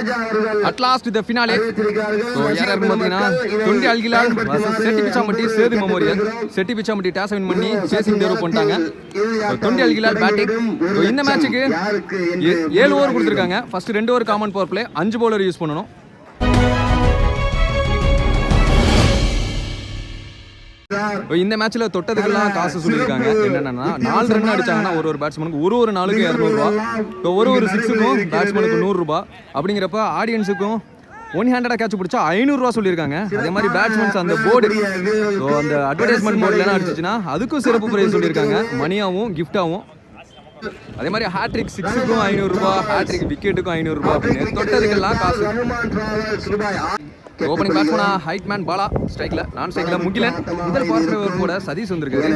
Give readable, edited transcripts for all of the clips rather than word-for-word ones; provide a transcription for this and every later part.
At last the finale. So யாராரு பாத்தீங்கன்னா தொண்டி அல்கிலால் செட்டி பிச்சாமட்டி சேது மெமோரியல் செட்டி பிச்சாமட்டி டாஸ் வின் பண்ணி சேசிங் தேர்வு பண்ணிட்டாங்க. தொண்டி அல்கிலால் பேட்டிங். இந்த மேட்சுக்கு 7 ஓவர் கொடுத்திருக்காங்க. First 2 over common power play 5 bowler use பண்ணனும். இந்த மேட்ச்ல தொட்டதுக்கெல்லாம் காசு சொல்லியிருக்காங்க. என்னன்னா 4 ரன் அடிச்சாங்கன்னா ஒரு பேட்ஸ்மேனுக்கு ஒரு நாளுக்கு 200 ரூபாய், ஒரு 6க்கும் பேட்ஸ்மேனுக்கு 100 ரூபாய். அப்படிங்கிறப்ப ஆடியன்ஸுக்கும் 1 ஹேண்டடா கேட்ச் பிடிச்சா 500 ரூபாய் சொல்லியிருக்காங்க. அதே மாதிரி பேட்ஸ்மேன்ஸ் அந்த போர்டு அந்த அட்வர்டைஸ்மெண்ட் போர்டுல அடிச்சுச்சுன்னா அதுக்கும் சிறப்பு பிரைஸ் சொல்லியிருக்காங்க, மணியாவும் கிஃப்டாவும். அதே மாதிரி ஹேட்ரிக் 6க்கும் 500 ரூபாய், ஹேட்ரிக் விக்கெட்டுக்கும் 500 ரூபாய் அப்படின்னு தொட்டதுக்கெல்லாம் காசு. ஓப்பனிங் பேட்ஸ்மேனா ஹைட்மேன் பாலா, ஸ்ட்ரைக்ல நான் ஸ்ட்ரைக்ல முகிலன். முதல் ஃபாஸ்ட் ஓவர் கூட சதீஷ் வந்திருக்காரு.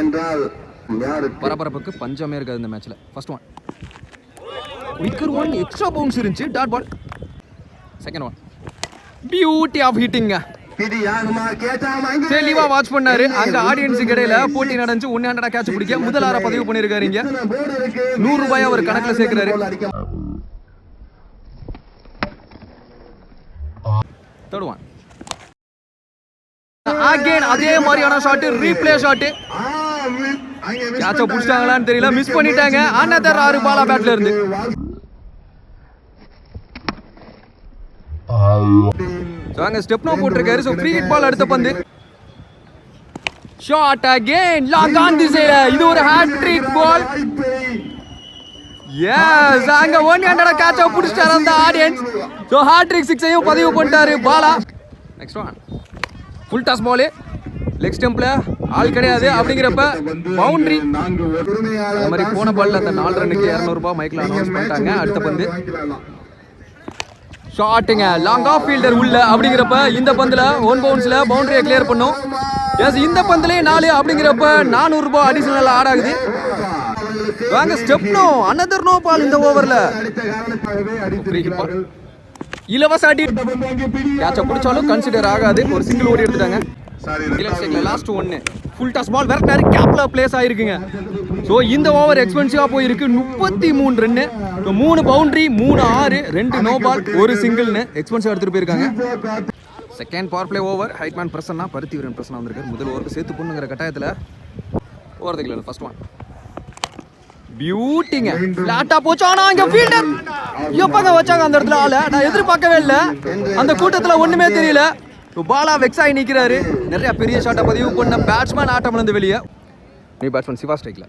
பரபரப்புக்கு பஞ்சமே இருக்காது இந்த மேட்ச்ல. First one quicker one extra bounce இருந்துச்சு, dot ball. Second one beauty of hitting. தெளிவா வாட்ச் பண்ணாரு. அங்க ஆடியன்ஸுக்கு இடையில போட்டி நடந்துச்சு. 1 ஹேண்டடா கேட்ச் பிடிக்க முதல் ஆற பதிவு பண்ணிருக்காரு. இங்க 100 ரூபாய் அவர் கணக்குல சேர்க்கிறாரு. தேர்ட் ஒன் அகைன் அதே மாதிரியான ஷாட், ரீப்ளே ஷாட். கேட்ச புடிச்சாங்களான்னு தெரியல, மிஸ் பண்ணிட்டாங்க. அனதர் 6 பாலா பேட்ல இருந்து. அங்க ஸ்டெப்னோ போட்டிருக்காரு. சோ ஃப்ரீ ஹிட் பால் அடுத்த பந்து. ஷாட் அகைன் லாங் ஆன் திசையில. இது ஒரு ஹேட்ரிக் பால். எஸ், அங்க 1 ஹேண்டடா கேட்ச புடிச்சாரு அந்த ஆடியன்ஸ். சோ ஹேட்ரிக் 6ஐயும் பதிவு பண்ணிட்டாரு Bala. Next one full toss ball, leg ஸ்டம்ப்ல ஆள் கிடையாது. அப்படிங்கிறப்ப பவுண்டரி. அந்த மாதிரி போன பால்ல அந்த 4 ரன்னுக்கு 200 ரூபாய் மைக்ல அனௌன்ஸ் பண்ணிட்டாங்க. அடுத்த பந்து ஷாட்டுங்க, லாங் ஆஃப் ஃபீல்டர் உள்ள. அப்படிங்கிறப்ப இந்த பந்துல 1 பவுன்ஸ்ல பவுண்டரியை கிளியர் பண்ணும். எஸ், இந்த பந்துலயே 4. அப்படிங்கிறப்ப 400 ரூபாய் அடிஷனல் ஆட் ஆகுது. வாங்க ஸ்டெப்னோ அனதர் நோ பால் இந்த ஓவர்ல. இலவச அடி. கேட்ச பிடிச்சாலும் கன்சிடர் ஆகாது. ஒரு சிங்கிள் ஓடி எடுத்துட்டாங்க. லாஸ்ட் ஒன்னு ஃபுல் டாஸ் பால் விரட்டாரு, கேப்ல பிளேஸ் ஆயிருக்குங்க. சோ இந்த ஓவர் எக்ஸ்பென்சிவா போயிருக்கு. 33 ரன்னு, 3 பவுண்டரி, 3 6, 2 நோ பால், 1 சிங்கிள்னு எக்ஸ்பென்சிவா எடுத்துட்டு போயிருக்காங்க. Second power play over. ஹைட்மேன் பிரசன்னா, பருத்தி வீரன் பிரசன்னா வந்திருக்காரு. முதல் ஓவருக்கு சேர்த்து பொண்ணுங்கிற கட்டாயத்துல ஓவர்துக்கு இல்லை. ஃபர்ஸ்ட் ஒன் பியூட்டிங்க, ஃபிளாட்டா போச்சு. ஆனா இங்க ஃபீல்டர் எப்பங்க வச்சாங்க அந்த இடத்துல ஆள? நான் எதிர்பார்க்கவே இல்லை. அந்த கூட்டத்துல ஒண்ணுமே தெரியல. பாலா வெக்ஸ் ஆகி நிக்கிறாரு. நிறைய பெரிய ஷாட்டை பதிவு பண்ண பேட்ஸ்மேன் ஆட்டம் இருந்து வெளியே. நீ பேட்ஸ்மேன் சிவா ஸ்ட்ரைக்ல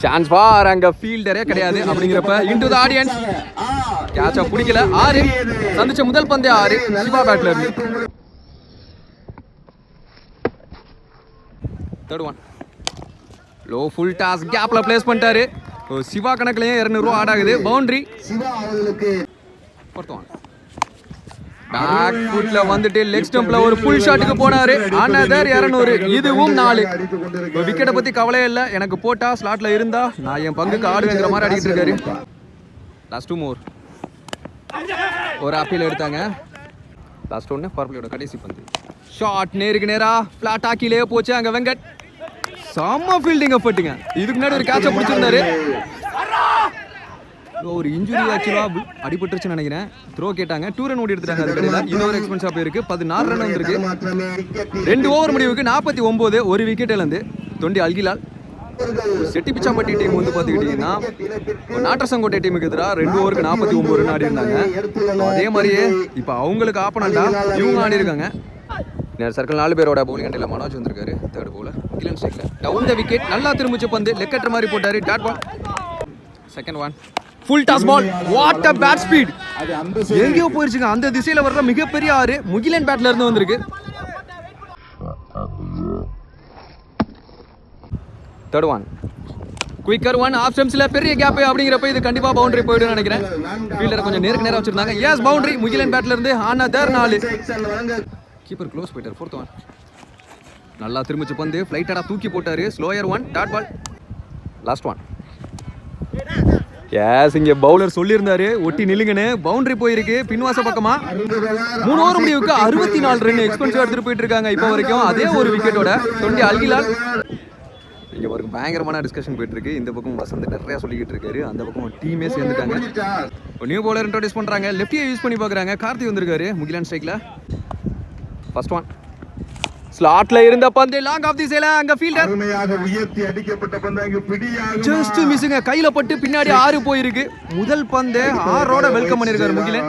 சான்ஸ் பார். அங்க ஃபீல்டரே கிடையாது. அப்படிங்கிறப்ப இன்டு தி ஆடியன்ஸ். கேட்ச பிடிக்கல. 6 சந்திச்ச முதல் பந்தே 6 சிவா பேட்ல இருந்து. Third one low full toss கேப்ல பிளேஸ் பண்ணிட்டாரு. சிவா கணக்குலயே 200 ரூபாய் ஆட் ஆகுது. பவுண்டரி. ஃபோர்த் ஒன் பேக் ஃபுட்ல வந்துட்டு லெக் ஸ்டம்ப்ல ஒரு புல் ஷாட்டுக்கு போனாரு. அனதர் 200. இதுவும் 4. விக்கெட்டை பத்தி கவலையே இல்லை. எனக்கு போட்டா ஸ்லாட்ல இருந்தா நான் என் பங்குக்கு ஆடுவேங்கிற மாதிரி அடிக்கிட்டு இருக்காரு. லாஸ்ட் 2 மோர். ஒரு அப்பீல் எடுத்தாங்க. லாஸ்ட் ஒன்னு பர்பிளோட கடைசி பந்து. ஷாட் நேருக்கு நேரா பிளாட் ஆக்கிலே போச்சு. அங்க வெங்கட் செம்ம ஃபீல்டிங் எஃபர்ட்டுங்க. இதுக்கு முன்னாடி ஒரு கேட்ச பிடிச்சிருந்தாரு. ஒரு இன்ஜுரி ஆக்சுவலா அடிபட்டுருச்சுன்னு நினைக்கிறேன். த்ரோ கேட்டாங்க, 2 ரன் ஓடி எடுத்துட்டாங்க. அதுக்கடையில இது ஒரு எக்ஸ்பென்ஸா போயிருக்கு. 14 ரன் வந்திருக்கு. 2 ஓவர் முடிவுக்கு 49. ஒரு விக்கெட் இழந்து தொண்டி அல்கிலால். செட்டி பிச்சாம்பட்டி டீம் வந்து பாத்துக்கிட்டீங்கன்னா நாட்டசங்கோட்டை டீமுக்கு எதிராக 2 ஓவருக்கு 49 ரன் ஆடி இருந்தாங்க. அதே மாதிரியே இப்ப அவங்களுக்கு ஆப்பனண்டா இவங்க ஆடி இருக்காங்க. சர்க்கிள் 4 பேரோட பவுலிங் அண்டையில மனோஜ் வந்திருக்காரு. தேர்ட் பவுலர் கிலன் ஸ்ட்ரைக்ல டவுன் தி விக்கெட். நல்லா திரும்பிச்ச பந்து லெக் கட்டர் மாதிரி போட்டாரு. Dot ball. Second one full toss ball. What a bat speed. எங்கேயோ போயிருச்சுங்க. அந்த திசையில வர்ற மிகப்பெரிய 6 முகிலன் பேட்ல இருந்து வந்திருக்கு. Third one quicker one off ஸ்டம்ப்ஸ்ல பெரிய கேப். அப்படிங்கிறப்ப இது கண்டிப்பா பவுண்டரி போய்டுன்னு நினைக்கிறேன். ஃபீல்டரை கொஞ்சம் நேருக்கு நேரா வச்சிருந்தாங்க. S, boundary. முகிலன் பேட்ல இருந்து அனதர் 4. கீப்பர் க்ளோஸ் போயிட்டார். ஃபோர்த் ஒன் நல்லா திரும்பிச்சு பந்து ஃப்ளைட்டடா தூக்கி போட்டாரு. Slower one, dot ball. Last one yes, இங்க பவுலர் சொல்லியிருந்தாரு ஒட்டி நில்லுங்கன்னு. பவுண்டரி போயிருக்கு பின்வாச பக்கமா. 3 ஓவர் முடிவுக்கு 64 ரன் எக்ஸ்பென்சிவா எடுத்துட்டு போயிட்டு இருக்காங்க இப்போ வரைக்கும். அதே ஒரு விக்கெட்டோட தொண்டி அல்கிலால். இங்க ஒரு பயங்கரமான டிஸ்கஷன் போயிட்டு இருக்கு. இந்த பக்கம் வசந்த் நிறைய சொல்லிக்கிட்டு இருக்காரு. அந்த பக்கம் டீமே சேர்ந்துட்டாங்க. நியூ பவுலர் இன்ட்ரோடியூஸ் பண்றாங்க. லெஃப்டியை யூஸ் பண்ணி பார்க்குறாங்க. கார்த்தி வந்திருக்காரு முகிலன் ஸ்ட்ரைக்ல. ஃபர்ஸ்ட் ஒன் ஸ்லாட்ல இருந்த பந்து லாங் ஆஃப் தி சைல அங்க ஃபீல்டர் அருமையாக உயர்த்தி அடிக்கப்பட்ட பந்து அங்க பிடியாக ஜஸ்ட் மிஸ்ஸுங்க. கையில பட்டு பின்னாடி 6 போயிருக்கு. முதல் பந்து 6ஓட வெல்கம் பண்ணிருக்காரு முகிலன்.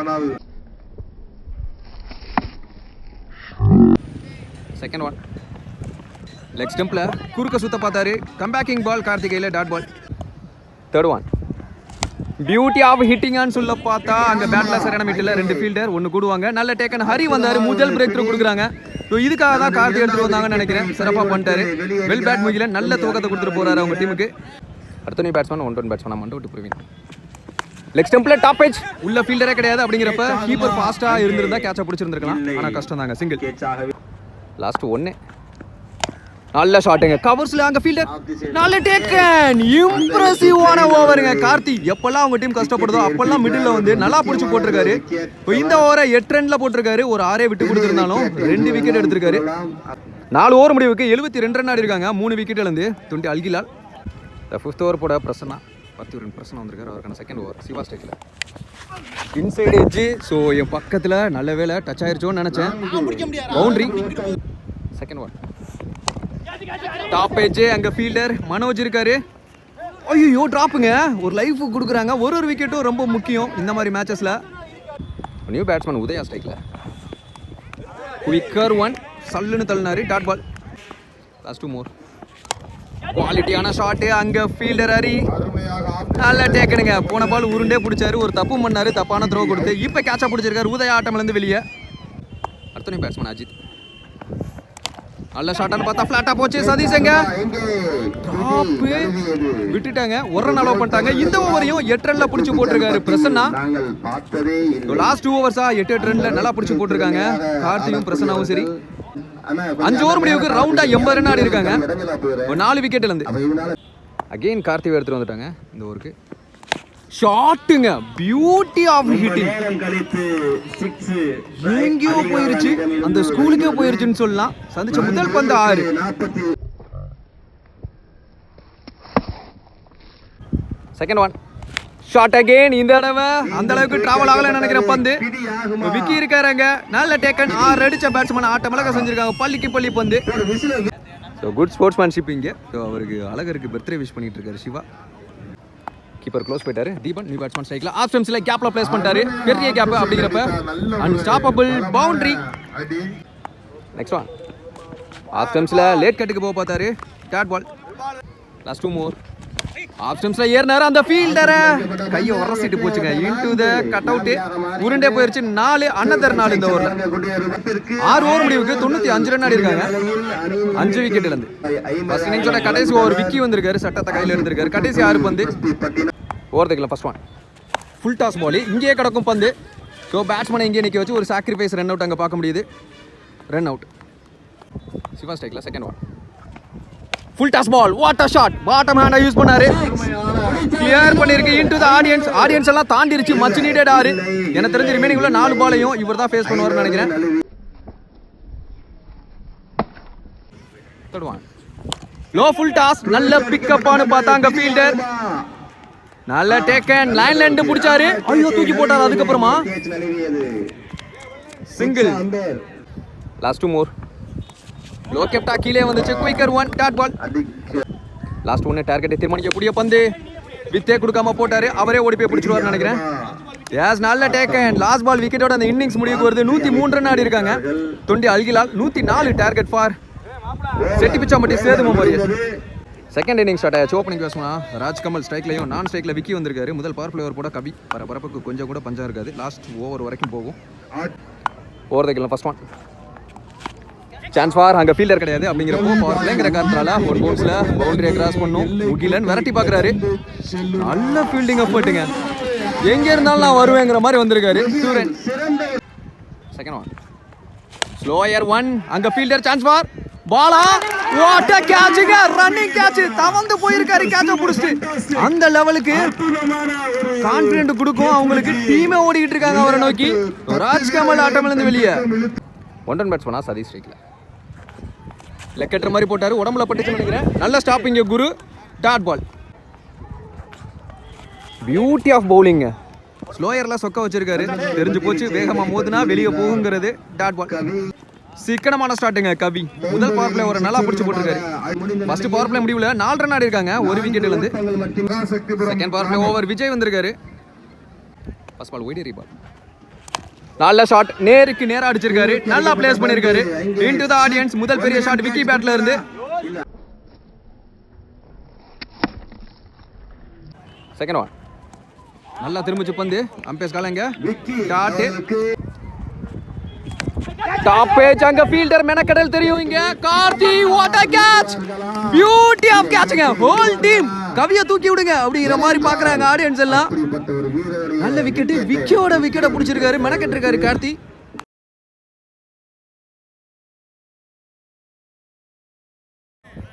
செகண்ட் ஒன் லெக் ஸ்டம்ப்ல குறுக்க சுத்த பார்த்தாரு. கம்பேக்கிங் பால் கார்த்திகையில dot ball. Third one beauty of ஹிட்டிங்னு சொல்ல பார்த்தா அங்க பேட்ல சரியான மீட்டர்ல 2 ஃபீல்டர் 1 கூடுவாங்க. நல்ல டேக்கன் ஹரி வந்தாரு. முதல் பிரேக் த்ரூ கொடுக்குறாங்க. ஸோ இதுக்காக தான் கார்த்தி எடுத்துட்டு வந்தாங்கன்னு நினைக்கிறேன். சிறப்பாக பண்ணிட்டாரு. வெல் பேட் முகிலன் நல்ல துவக்கத்தை கொடுத்துட்டு போறாரு அவங்க டீமுக்கு. அடுத்த நியூ பேட்ஸ்மேன் 1 பேட்ஸ்மேன் மண்டை விட்டு பிரவீன். லெக் ஸ்டம்ப்ல டாப் எட்ஜ் உள்ள ஃபீல்டரே கிடையாது. அப்படிங்கிறப்ப கீப்பர் ஃபாஸ்டா இருந்திருந்தா கேட்சா பிடிச்சிருந்திருக்கலாம். ஆனா கஷ்டம் தாங்க. சிங்கிள். லாஸ்ட் 1 நல்ல ஷாட்டுங்க. கவர்ஸ்ல அங்க ஃபீல்டர் நல்ல டேக்கன். இம்ப்ரெசிவான ஓவருங்க. கார்த்தி எப்பெல்லாம் அவங்க டீம் கஷ்டப்படுதோ அப்பெல்லாம் மிடில்ல வந்து நல்லா பிடிச்சு போட்டிருக்காரு. இந்த ஓவரை 8 ரன்ல போட்டிருக்காரு. ஒரு 6 விட்டு கொடுத்திருந்தாலும் 2 விக்கெட் எடுத்திருக்காரு. 4 ஓவர் முடிவுக்கு 72 ரன் ஆடி இருக்காங்க. 3 விக்கெட் இழந்து 20 அல்கிலால். ஃபிஃப்த் ஓவர் போட பிரசன்னா 10 ரன் பிரசன்னா வந்திருக்காரு. அவருக்கான செகண்ட் ஓவர் சிவா ஸ்ட்ரைக்ல இன்சைடு எட்ஜ். ஸோ என் பக்கத்துல நல்ல வேலை டச் ஆயிருச்சோன்னு நினைச்சேன். Boundary. Second over top edge அங்க ஃபீல்டர் மனோஜ் இருக்காரு. ஐயோ டிராப்புங்க. ஒரு லைஃப் கொடுக்குறாங்க. ஒரு விக்கெட்டும் ரொம்ப முக்கியம் இந்த மாதிரி மேட்சஸ்ல. நியூ பேட்ஸ்மேன் உதயா ஸ்ட்ரைக்ல குவிக்கர் ஒன் சல்லுன்னு தள்ளினாரு. Dot ball. லாஸ்ட் 2 மோர் குவாலிட்டியான ஷாட்டு அங்க ஃபீல்டர் ஹரி நல்ல டேக்கனுங்க. போன பால் உருண்டே பிடிச்சாரு. ஒரு தப்பு பண்ணாரு. தப்பான த்ரோ கொடுத்து இப்ப கேட்சா பிடிச்சிருக்காரு. உதயா ஆட்டம்ல இருந்து வெளியே. அடுத்த நியூ பேட்ஸ்மேன் அஜித் நல்ல ஷாட்டான்னு பார்த்தா ஃபிளாட்டா போச்சு. சதீஷ் எங்க விட்டுட்டாங்க. ஒரு ரன் அலோவ் பண்ணிட்டாங்க. இந்த ஓவரையும் 8 ரன்ல பிடிச்சு போட்டிருக்காரு பிரசன்னா. லாஸ்ட் 2 ஓவர்ஸா 8 ரன்ல நல்லா பிடிச்சு போட்டிருக்காங்க. கார்த்தியும் பிரசன்னாவும் சரி. 5 ஓவர் முடிவுக்கு ரவுண்டா 80 ரன் ஆடி இருக்காங்க. 4 விக்கெட்ல இருந்து அகைன் கார்த்தி எடுத்துட்டு வந்துட்டாங்க இந்த ஓவருக்கு. ஷாட்டுங்க. Beauty of hitting. எங்கேயோ போயிருச்சு. அந்த ஸ்கூலுக்கே போயிருச்சுன்னு சொல்லலாம். சந்திச்ச முதல் பந்து 6. Second one shot again. இந்த தடவை அந்த அளவுக்கு டிராவல் ஆகலன்னு நினைக்கிற பந்து. விக்கி இருக்காருங்க. நல்ல டேக்கன். 6 அடிச்ச பேட்ஸ்மேன் ஆட்டமிழக செஞ்சிருக்காங்க. பள்ளிக்கு பள்ளி பந்து. ஸோ குட் ஸ்போர்ட்ஸ்மேன்ஷிப் இங்கே. ஸோ அவருக்கு அழகருக்கு பர்த்டே விஷ் பண்ணிட்டு இருக்காரு சிவா. கீப்பர் க்ளோஸ் போயிட்டாரு. தீபன் நியூ பேட்ஸ்மேன் ஸ்ட்ரைக்ல ஆஃப் ஸ்டம்ப்ஸ்ல கேப்ல பிளேஸ் பண்ணிட்டாரு. பெரிய கேப் அப்படிங்கிறப்ப unstoppable boundary. Next one off ஸ்டம்ப்ஸ்ல லேட் கட்டுக்கு போக பார்த்தாரு. Dot ball. Last 2 more off ஸ்டம்ப்ஸ்ல ஏறினாரு. அந்த ஃபீல்டரை கையை உரசிட்டு போச்சுங்க. Into the cut out. உருண்டே போயிருச்சு. 4 அன்னதர் 4 இந்த ஓவர்ல. 6 ஓவர் முடிவுக்கு 95 ரன் ஆடி இருக்காங்க. 5 விக்கெட் இழந்து. ஃபர்ஸ்ட் இன்னிங்ஸோட கடைசி ஓவர் விக்கி வந்திருக்காரு. சட்டத்தை கையில இருந்திருக்காரு. கடைசி 6 பந்து ஓவர் தைக்கல. First one full toss ball. இங்கேயே கிடக்கும் பந்து. ஸோ பேட்ஸ்மேனை இங்கே நிற்க வச்சு ஒரு சாக்ரிஃபைஸ் ரன் அவுட் அங்கே பார்க்க முடியுது. Run out. சிவா ஸ்ட்ரைக்ல second one full toss ball. What a shot. Bottom ஹேண்டா யூஸ் பண்ணாரு. கிளியர் பண்ணிருக்கு. Into the audience. ஆடியன்ஸ் எல்லாம் தாண்டிருச்சு. Much needed 6. எனக்கு தெரிஞ்ச ரிமைனிங் உள்ள 4 பாலையும் இவர் தான் ஃபேஸ் பண்ணுவார்னு நினைக்கிறேன். Third one low full toss. நல்ல பிக்கப்பானு பார்த்தாங்க ஃபீல்டர். நல்ல டேக்கன். லைன்ல இருந்து பிடிச்சாரு. ஐயோ தூக்கி போட்டாரு. அதுக்கப்புறமா சிங்கிள். லாஸ்ட் 2 மோர் லோ கேப்டா கீழே வந்துச்சு. Quicker one dot ball. Last 1 டார்கெட்டை தீர்மானிக்கக்கூடிய பந்து. வித்தே கொடுக்காம போட்டாரு. அவரே ஓடி போய் பிடிச்சிருவாருன்னு நினைக்கிறேன். எஸ் நல்ல டேக்கன். லாஸ்ட் பால் விக்கெட்டோட அந்த இன்னிங்ஸ் முடிவுக்கு வருது. 103 ரன் ஆடி இருக்காங்க. 20 அல்கிலால். 104 target for Chetti Pichampatti Sethu memorial. Second inning start ஆச்சு. ஓப்பனிங் பேசுனா ராஜ்கமல் ஸ்ட்ரைக்லையும் நான் ஸ்ட்ரைக்ல விக்கி வந்திருக்காரு. முதல் பவர் பிளே ஓவர் போட கவி பரபரப்புக்கு கொஞ்சம் கூட பஞ்சம் இருக்காது. லாஸ்ட் ஓவர் வரைக்கும் போகும். ஓவர் தைக்கலாம். ஃபர்ஸ்ட் ஒன் சான்ஸ் ஃபார் அங்கே ஃபீல்டர் கிடையாது. அப்படிங்கிறப்போ பவர் பிளேங்கிற காரணத்தால ஒரு பவுன்ஸ்ல பவுண்டரியை கிராஸ் பண்ணும். முகிலன் விரட்டி பார்க்குறாரு. நல்ல ஃபீல்டிங் எஃபர்ட்டுங்க. எங்கே இருந்தாலும் நான் வருவேங்கிற மாதிரி வந்திருக்காரு Sooran. Second one slower one அங்கே fielder chance for Bala. What a கேட்ச்ங்க. Running catch. தவந்து போயிருக்காரு. கேட்சை பிடிச்சிட்டு அந்த லெவலுக்கு கான்ஃபிடென்ட் கொடுக்கும் அவங்களுக்கு. டீமே ஓடிக்கிட்டு இருக்காங்க அவரை நோக்கி. ராஜ்கமல் ஆட்டமிலிருந்து வெளியே. 1 ரன் பேட்ஸ் பண்ணா சதீஷ் ஸ்ட்ரைக்ல லெக்கெட்டர் மாதிரி போட்டாரு. உடம்புல பட்டுச்சுன்னு நினைக்கிறேன். நல்ல ஸ்டாப்பிங்க Guru. Dot ball. Beauty of bowling. ஸ்லோயர்லாம் சொக்க வச்சிருக்காரு. தெரிஞ்சு போச்சு வேகமா மோதுனா வெளியே போகுங்கிறது. Dot ball. சிக்கனமான ஸ்டார்ட்டுங்க கவி. முதல் பவர் பிளே ஒரு நல்லா பிடிச்சி போட்டிருக்காரு. ஃபர்ஸ்ட் பவர் பிளே முடிவுல 4 ரன் ஆடி இருக்காங்க ஒரு விக்கெட்ல இருந்து. Second power play over Vijay வந்திருக்காரு. First ball wide ரீபால். நல்ல ஷாட் நேருக்கு நேரா அடிச்சிருக்காரு. நல்லா பிளேஸ் பண்ணிருக்காரு. Into the audience. முதல் பெரிய ஷாட் விக்கி பேட்ல இருந்து. செகண்ட் ஒன் நல்லா திரும்பிச்சு பந்து. அம்பேஸ் காலங்க டாட் டாப் பேஜ் அங்க ஃபீல்டர் மெனக்கடல் தெரியும் இங்க. Karthi what a catch. Beauty of கேட்ச்ங்க. ஹோல் டீம் கவியை தூக்கி விடுங்க அப்படிங்கிற மாதிரி பாக்குறாங்க ஆடியன்ஸ் எல்லாம். நல்ல விக்கெட். விக்கெட்டை பிடிச்சிருக்காரு. மெனக்கெட்டு இருக்காரு கார்த்தி.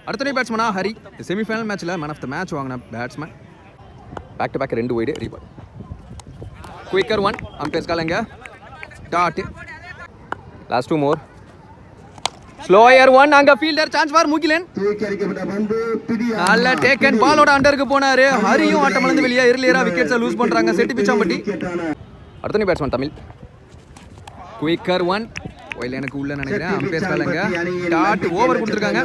அடுத்த பேட்ஸ்மனா ஹரி. செமிஃபைனல் மேட்ச்ல மேன் ஆஃப் த மேட்ச் வாங்கின batsman. Back to back 2 wide ரீபால். குயிக்கர் ஒன் அம்பேஸ் காலங்க dot. Last 2 more. Slower one அங்க ஃபீல்டர் சான்ஸ் ஃபார் முகிலன். நல்ல டேக்கன் பாலோட அண்டருக்கு போனாரு. ஹரியும் ஆட்டம் இழந்து வெளியே எர்லியரா விக்கெட்ஸை லூஸ் பண்றாங்க செட்டி பிச்சாம்பட்டி. அடுத்த பேட்ஸ்மேன் தமிழ். குயிக்கர் ஒன் ஒயில எனக்கு உள்ள நினைக்கிறேன். அம்பேஸ் காலங்க டாட். ஓவர் கொடுத்துருக்காங்க.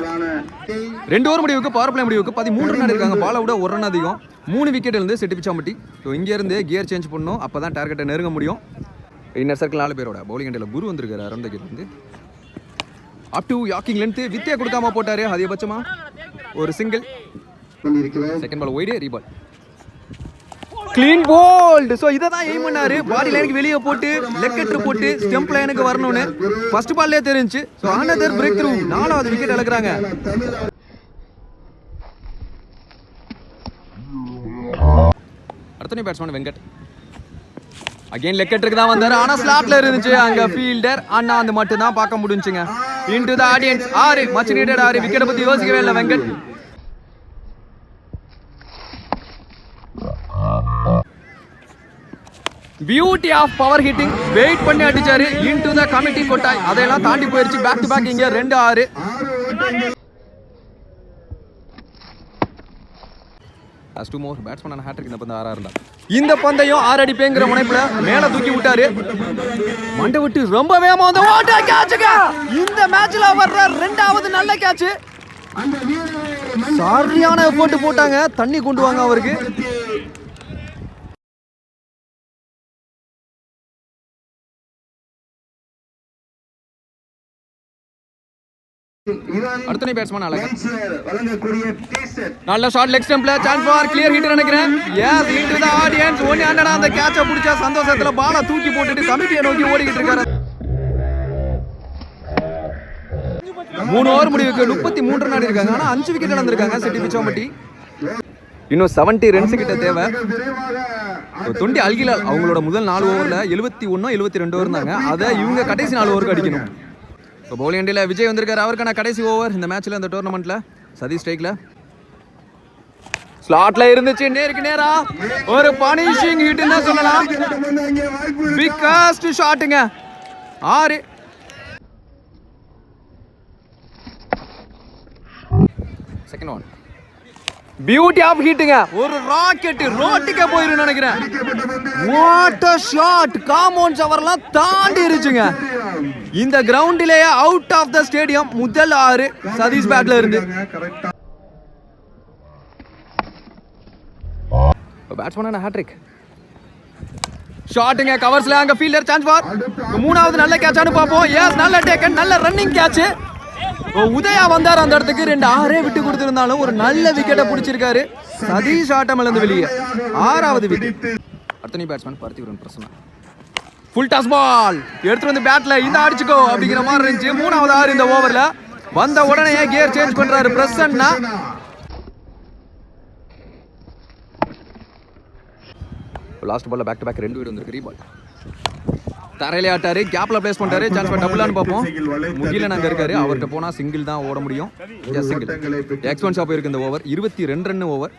2 ஓவர் முடிவுக்கு பவர் பிளே முடிவுக்கு 13 ரன் இருக்காங்க. பாலை விட 1 ரன் அதிகம். 3 விக்கெட் இருந்து செட்டி பிச்சாம்பட்டி. ஸோ இங்க இருந்து கியர் சேஞ்ச் பண்ணணும். அப்பதான் டார்கெட்டை நெருங்க முடியும். இன்னர் சர்க்கிள் 4 பேரோட பவுலிங் அண்டில் குரு வந்திருக்காரு. அரௌண்ட் த கேட் வந்து அப் டு யாக்கிங் லென்த் வித்தியா கொடுக்காம போட்டாரு. அதிகபட்சமா ஒரு single. Second ball wide reball. Clean bowled. So இதை தான் எய்ம் பண்ணாரு. பாடி லைனுக்கு வெளியே போட்டு லெக்கெட்டு போட்டு ஸ்டெம்ப் லைனுக்கு வரணும்னு ஃபர்ஸ்ட் பால்லே தெரிஞ்சு. So another break through. 4வது விக்கெட் இழக்கிறாங்க. அடுத்த பேட்ஸ்மேன் வெங்கட். அகைன் லெக்கெட்டுக்கு தான் வந்தாரு. ஆனா ஸ்லாட்ல இருந்துச்சு அங்க ஃபீல்டர். அண்ணா அந்த மட்டும் தான் பார்க்க முடிஞ்சுங்க. Into the audience. 6 much needed 6 wicket பத்தி யோசிக்கவே இல்லை Venkat. Beauty of power hitting. Wait பண்ணி அடிச்சாரு. இன்டு தி கமிட்டி கொட்டாய். அதெல்லாம் தாண்டி போயிருச்சு. பேக் டு பேக் இங்க 2-6. Last 2 more. Batsman hattrick. இந்த பந்து 6 இருந்தா இந்த பந்தையும் 6 அடிப்பேங்கிற முனைப்புல மேல தூக்கி விட்டாரு. மண்டை விட்டு ரொம்ப வேகமா வந்து ஓட்ட கேட்சுங்க. இந்த மேட்ச்ல வர்ற 2வது நல்ல கேட்ச். சரியான எஃபோர்ட் போட்டாங்க. தண்ணி கொண்டு வாங்க அவருக்கு. அடுத்த பேட்ஸ்மேன் அழகன். நல்ல ஷாட் லெக் ஸ்டம்ப்ல சான்ஸ் ஃபார் கிளியர் ஹிட் நினைக்கிறேன். Yes into the audience. One ஹேண்டடா அந்த கேட்சை பிடிச்ச சந்தோஷத்துல பாலை தூக்கி போட்டுட்டு கமிட்டியை நோக்கி ஓடிக்கிட்டு இருக்காரு. 3 ஓவர் முடிவுக்கு 33 ரன் ஆடி இருக்காங்க. ஆனா 5 விக்கெட் இழந்திருக்காங்க செட்டி பிச்சாம்பட்டி. இன்னும் 70 ரன்ஸ் கிட்ட தேவை. தொண்டி அல்கிலால் அவங்களோட முதல் 4 ஓவர்ல 71 72 இருந்தாங்க. அதை இவங்க கடைசி 4 ஓவருக்கு அடிக்கணும். இப்போ பவுலிங் அண்டியில் விஜய் வந்திருக்காரு. அவருக்கான கடைசி ஓவர் இந்த மேட்ச்ல இந்த டோர்னமெண்ட்ல. சதீஷ் ஸ்ட்ரைக்ல ஸ்லாட்ல இருந்துச்சு. நேருக்கு நேரா ஒரு பனிஷிங் ஹிட்னு சொல்லலாம். பிக்கஸ்ட் ஷாட்டுங்க. 6. Second one. பியூட்டி ஆஃப் ஹிட்டுங்க. ஒரு ராக்கெட் ரோட்டுக்கே போயிரும் நினைக்கிறேன். What a shot. காம்பவுண்ட் சவர்லாம் தாண்டி இருச்சுங்க. இந்த கிரவுண்டிலேயே அவுட் ஆஃப் த ஸ்டேடியம். முதல் 6 சதீஷ் பேட்ல இருந்து. Batsman hattrick. ஷாட்டுங்க கவர்ஸ்ல அங்க ஃபீல்டர் சான்ஸ் ஃபார் 3வது நல்ல கேட்ச் பாப்போம். எஸ் நல்ல டேக்கன். நல்ல ரன்னிங் கேட்ச். உதயா வந்தார் அந்த இடத்துக்கு. 2 விட்டு கொடுத்திருந்தாலும் ஒரு நல்ல விக்கெட்டை பிடிச்சிருக்காரு. சதீஷ் ஆட்டம் இழந்து வெளியே 6வது விக்கெட். அடுத்த batsman Parthiban Prasanna. Full toss ball எடுத்து வந்து பேட்ல இந்த அடிச்சுக்கோ அப்படிங்கிற மாதிரி இருந்துச்சு. 3வது 6 இந்த ஓவர்ல. வந்த உடனே கியர் சேஞ்ச் பண்றாரு பிரசன்னா. லாஸ்ட் பால்ல பேக் டு பேக் 2 விக்கெட் வந்திருக்கு. ரீபால். தரையிலே ஆட்டாரு. கேப்ல பிளேஸ் பண்றாரு. சான்ஸ் ஃபார் டபுளான்னு பார்ப்போம். முகிலன் அங்க இருக்காரு. அவர்கிட்ட போனா சிங்கிள் தான் ஓட முடியும். S single. எக்ஸ்பென்ஸ் ஆஃப் இருக்கு இந்த ஓவர். 22 run over.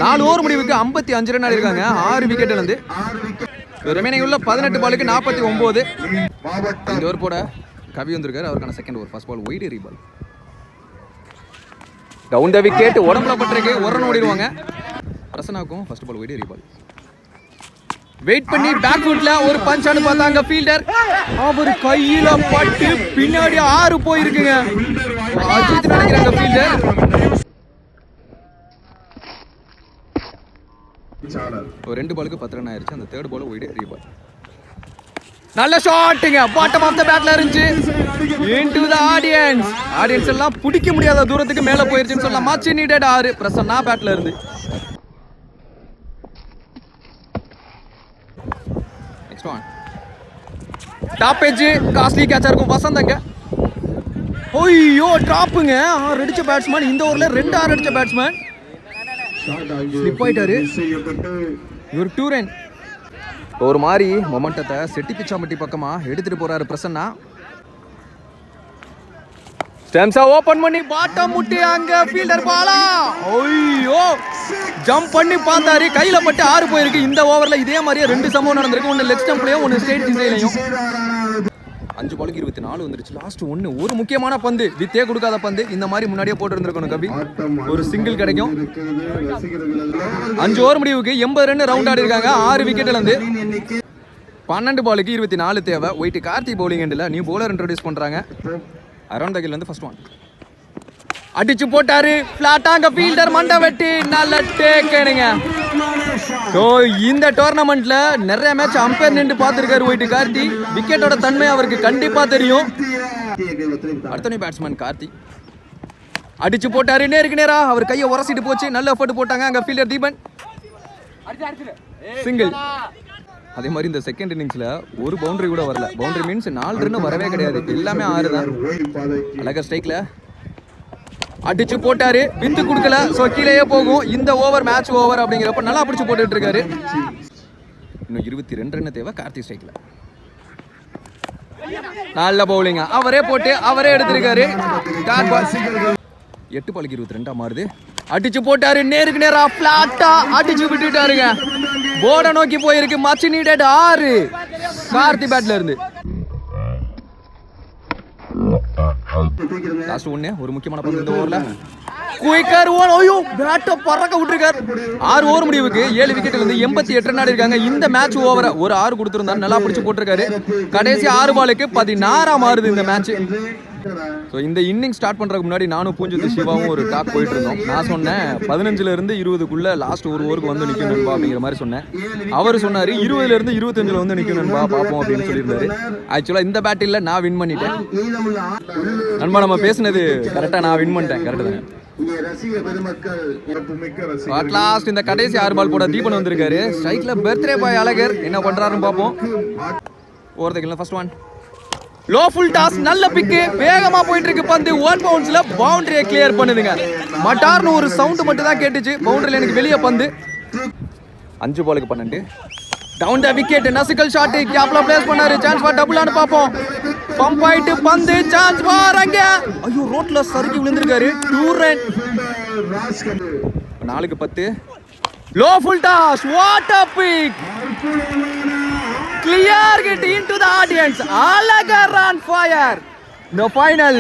4 ஓவர் முடிவுக்கு 55 ரன் ஆடி இருக்காங்க. 6 விக்கெட் இழந்து. ரிமைனிங் உள்ள 18 பாலுக்கு 49. இந்த ஓவர் போட கவி வந்திருக்காரு. அவருக்கான second over. First ball wide reball. Down the wicket. உடம்புல பட்டிருக்கு. 1 ரன் ஓடிடுவாங்க. பிரசனாக்கும் first ball wide reball. Wait பண்ணி பேக் ஃபுட்ல ஒரு பஞ்ச் ஆடு பார்த்தாங்க ஃபீல்டர். அவர் கையில பட்டு பின்னாடி 6 போயிருக்குங்க. அஜித் நினைக்கிறாங்க ஃபீல்டர். ஒரு 2 பாலுக்கு 10 ரன் ஆயிருச்சு. அந்த தேர்ட் பால் ஒயிட் ரீபால். நல்ல ஷாட்டுங்க. பாட்டம் ஆஃப் த பேட்ல இருந்துச்சு. Into the audience. ஆடியன்ஸ் எல்லாம் பிடிக்க முடியாத தூரத்துக்கு மேல போயிருச்சுன்னு சொல்லலாம். மச் நீடட் 6 பிரசன்னா பேட்ல இருந்து. Next one. Top edge costly கேட்சா இருக்கும் வசந்தங்க. ஓய்யோ டிராப்புங்க. 6 அடிச்ச பேட்ஸ்மேன் இந்த ஓவர்ல 2 6 அடிச்ச பேட்ஸ்மேன் ஸ்லிப் ஆயிட்டாரு. இவர் 2 ரன். ஒரு மாதிரி மொமெண்டத்தை செட்டிப்பிச்சாம்பட்டி பக்கமா எடுத்துட்டு போறாரு பிரசன்னா. ஸ்டெம்ஸா ஓபன் பண்ணி பாட்டம் முட்டி அங்க ஃபீல்டர் பாலா. ஐயோ ஜம்ப் பண்ணி பார்த்தாரு. கையில பட்டு 6 போயிருக்கு. இந்த ஓவர்ல இதே மாதிரியே 2 சம்பவம் நடந்திருக்கு. ஒன்னு லெக் ஸ்டம்ப்லயும் ஒன்னு ஸ்ட்ரைட் திசையிலையும். 5 பாலுக்கு 24 வந்துருச்சு. லாஸ்ட் ஒன்னு ஒரு முக்கியமான பந்து வித்தே கொடுக்காத பந்து. இந்த மாதிரி முன்னாடியே போட்டு இருந்திருக்கணும் கவி. ஒரு சிங்கிள் கிடைக்கும். 5 ஓவர் முடிவுக்கு 80 ரன் ரவுண்ட் ஆடி இருக்காங்க. 6 விக்கெட்ல இருந்து 12 பாலுக்கு 24 தேவை. ஒயிட் கார்த்தி பவுலிங் எண்ட்ல நியூ பவுலர் இன்ட்ரோடியூஸ் பண்றாங்க. அரௌண்ட் த கில் வந்து ஃபர்ஸ்ட் ஒன் அடிச்சு போட்டாரு. பிளாட்டாங்க ஃபீல்டர் மண்டை வெட்டி நல்ல டேக்கனுங்க. ஸோ இந்த டோர்னமெண்ட்ல நிறைய மேட்ச் அம்பையர் நின்று பார்த்துருக்காரு ஒயிட் கார்த்தி. விக்கெட்டோட தன்மை அவருக்கு கண்டிப்பா தெரியும். அடுத்த பேட்ஸ்மேன் கார்த்தி அடிச்சு போட்டாரு. நேருக்கு நேரா அவர் கையை உரசிட்டு போச்சு. நல்ல எஃபர்ட் போட்டாங்க அங்க ஃபீல்டர் தீபன். சிங்கிள். அதே மாதிரி இந்த செகண்ட் இன்னிங்ஸ்ல ஒரு பவுண்டரி கூட வரல. பவுண்டரி மீன்ஸ் 4 ரன் வரவே கிடையாது. எல்லாமே 6 தான். அழகா ஸ்ட்ரைக்ல அடிச்சு போட்டாரு. வித்து கொடுக்கல. சோ கீழேயே போகும். இந்த ஓவர் மேட்ச் ஓவர் அப்படிங்கிறப்ப நல்லா பிடிச்சு போட்டுட்டு இருக்காரு. இன்னும் 22 ரன் தேவை கார்த்தி ஸ்ட்ரைக்ல. நல்ல பவுலிங் அவரே போட்டு அவரே எடுத்திருக்காரு. 8 பாலுக்கு 22 மாறுது. அடிச்சு போட்டாரு. நேருக்கு நேரா பிளாட்டா அடிச்சு விட்டுட்டாருங்க. போர்டை நோக்கி போயிருக்கு. மச் நீடட் 6 கார்த்தி பேட்ல இருந்து. லாஸ்ட் ஒன்னு ஒரு முக்கியமான பந்து இந்த ஓவர்ல. Quicker own. ஐயோ பேட்டை பறக்க விட்டுருக்காரு. 6 ஓவர் முடிவுக்கு 7 விக்கெட்ல இருந்து 88 ரன் ஆடி இருக்காங்க. இந்த மேட்ச் ஓவரை ஒரு 6 கொடுத்திருந்தாரு. நல்லா பிடிச்சு போட்டிருக்காரு. கடைசி 6 பாலுக்கு 16 மாறுது இந்த மேட்ச். ஸோ இந்த இன்னிங் ஸ்டார்ட் பண்ணுறதுக்கு முன்னாடி நானும் பூஞ்சத்து சிவாவும் ஒரு டாக் போயிட்டு இருந்தோம். நான் சொன்னேன் 15 இருந்து 20க்குள்ள லாஸ்ட் ஒரு ஓவருக்கு வந்து நிற்கும் நண்பா அப்படிங்கிற மாதிரி சொன்னேன். அவர் சொன்னார் 20 இருந்து 25 வந்து நிற்கும் நண்பா பார்ப்போம் அப்படின்னு சொல்லியிருந்தாரு. ஆக்சுவலாக இந்த பேட்டில் நான் வின் பண்ணிட்டேன் நண்பா. நம்ம பேசுனது கரெக்டாக நான் வின் பண்ணிட்டேன். கரெக்டு தானே. லாஸ்ட் இந்த கடைசி 6 பால் போட தீபன் வந்திருக்காரு. ஸ்ட்ரைக்ல பர்த்டே பாய் அழகர் என்ன பண்றாருன்னு பார்ப்போம். ஓவர்ல first one low full toss. நல்ல பிக்கு. வேகமா போயிட்டு இருக்கு பந்து. 1 பவுன்ஸ்ல பவுண்டரியை கிளியர் பண்ணுதுங்க. மட்டார்னு ஒரு சவுண்ட் மட்டும் தான் கேட்டுச்சு. பவுண்டரியில எனக்கு வெளியே பந்து. 5 பாலுக்கு 12 டவுன் த விக்கெட். நசிக்கல் ஷாட் கேப்ல பிளேஸ் பண்ணாரு. சான்ஸ் ஃபார் டபுளான்னு பாப்போம். பம்ப் ஆயிட்டு பந்து. சான்ஸ் ஃபார் அங்க. ஐயோ ரோட்ல சறுக்கி விழுந்திருக்காரு. 2 ரன். 4க்கு 10 low full toss. What a pick. Clear hit into the audience. Alagar on fire. The final.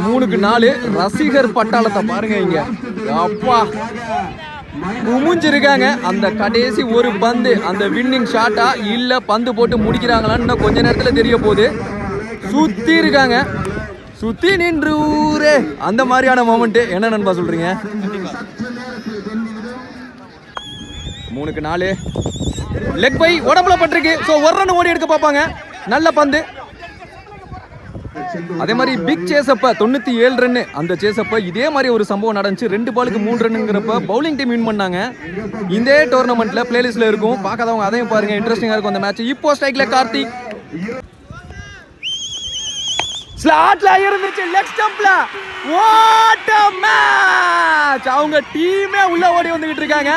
3க்கு 4 ரசிகர் பட்டாளத்தை பாருங்க இங்க. அப்பா குமிஞ்சிருக்காங்க. அந்த கடைசி ஒரு பந்து அந்த வின்னிங் ஷாட்டா இல்ல பந்து போட்டு முடிக்கிறாங்களான்னு கொஞ்ச நேரத்துல தெரிய போகுது. சுத்தி இருக்காங்க. சுத்தி நின்று ஊரே அந்த மாதிரியான மொமெண்ட். என்ன நண்பா சொல்றீங்க? 3க்கு 4 லெக் பை உடம்புல பட்டிருக்கு. ஸோ ஒரு ரன் ஓடி எடுக்க பார்ப்பாங்க. நல்ல பந்து. அதே மாதிரி பிக் சேஸப்ப 97 ரன். அந்த சேஸப்ப இதே மாதிரி ஒரு சம்பவம் நடந்துச்சு. 2 பாலுக்கு 3 ரன்னுங்கிறப்ப பவுலிங் டீம் வின் பண்ணாங்க. இந்த டோர்னமெண்ட்ல பிளேலிஸ்ட்ல இருக்கும். பார்க்காதவங்க அதையும் பாருங்க. இன்ட்ரெஸ்டிங்கா இருக்கும் அந்த மேட்ச். இப்போ ஸ்ட்ரைக்ல கார்த்திக் ஸ்லாட்ல இருந்துச்சு. லெக் ஸ்டம்ப்ல வாட் அ மேட்ச். அவங்க டீமே உள்ள ஓடி வந்துகிட்டு இருக்காங்க.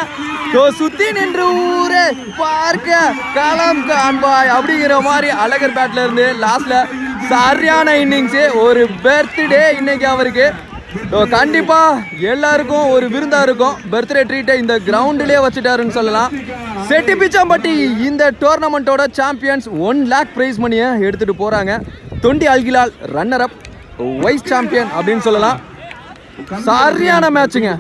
சுத்தி நின்று ஊரே பார்க்க களம் காண்பாய் அப்படிங்கிற மாதிரி அழகர் பேட்ல இருந்து லாஸ்ட்ல சரியான இன்னிங்ஸ். ஒரு பர்த்டே இன்னைக்கு அவருக்கு. கண்டிப்பா எல்லாருக்கும் ஒரு விருந்தா இருக்கும். பர்த்டே ட்ரீட்டை இந்த கிரவுண்ட்லயே வச்சுட்டாருன்னு சொல்லலாம். செட்டிப்பிச்சாம்பட்டி இந்த டோர்னமெண்டோட சாம்பியன்ஸ் 1 லேக் பிரைஸ் மணியை எடுத்துட்டு போறாங்க. தொண்டி அல்கிலால் ரன்னர் அப் வைஸ் சாம்பியன் அப்படின்னு சொல்லலாம். சரியான மேட்சுங்க.